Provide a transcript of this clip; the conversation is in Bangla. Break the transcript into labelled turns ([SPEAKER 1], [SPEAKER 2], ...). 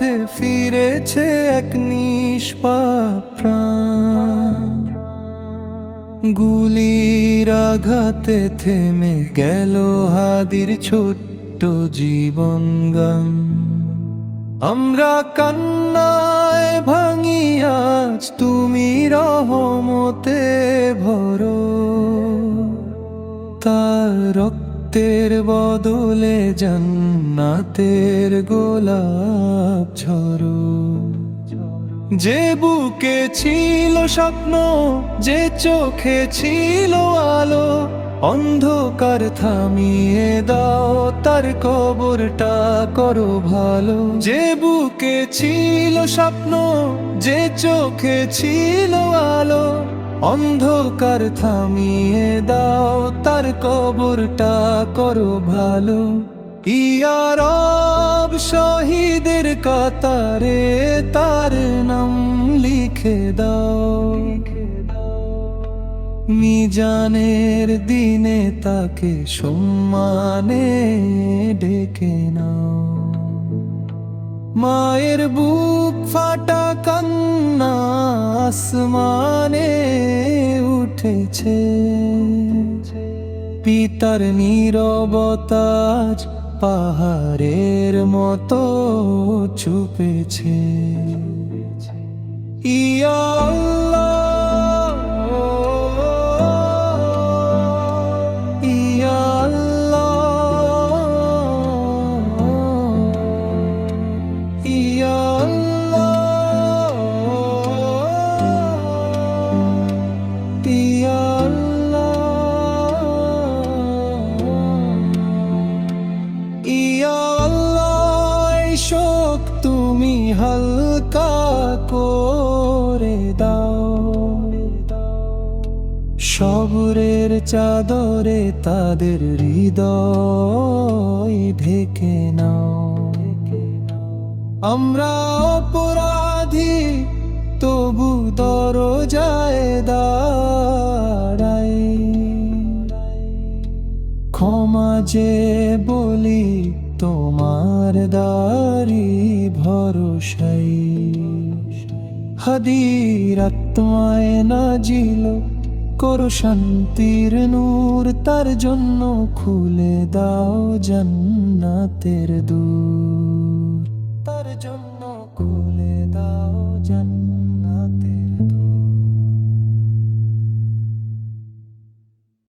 [SPEAKER 1] পথে ফিরেছে এক নিষ্পাপ প্রাণ। গুলির আঘাতে থেমে গেল হাদির ছোট্ট জীবন গান। আমরা কান্নায় ভাঙি আজ, তুমি রহমতে ভরো। তার রক্তের বদলে জান্নাতের গোলাপ ঝরো। যে বুকে ছিল স্বপ্ন, যে চোখে ছিল আলো, অন্ধকার থামিয়ে দাও, তার কবরটা করো ভালো। যে বুকে ছিল স্বপ্ন, যে চোখে ছিল আলো, অন্ধকার থামিয়ে দাও, তার কবরটা করো ভালো। ইয়া রব, শহীদের কাতারে তার নাম লিখে দাও। মিজানের দিনে তাকে সম্মানে ডেকে নাও। মায়ের বুক ফাটা কান্না আসমানে উঠেছে। পিতার নীরবতা আজ পাহাড়ের মতো চুপেছে। ইয়া আল্লাহ, ইয়া আল্লাহ, ইয়া আল্লাহ, ইয়া ইয়া আল্লাহ, এই শোক তুমি হালকা করে দাও। সবরের চাদরে তাদের হৃদয় ঢেকে নাও। আমরা অপরাধী, তবু দরজায় দাঁড়াই। ক্ষমা যে বলি তোমার দারি ভরসাই। হাদির আত্মায় নাজিল করো শান্তির নূর, তার জন্য খুলে দাও জান্নাতের দূর, তার জন্য খুলে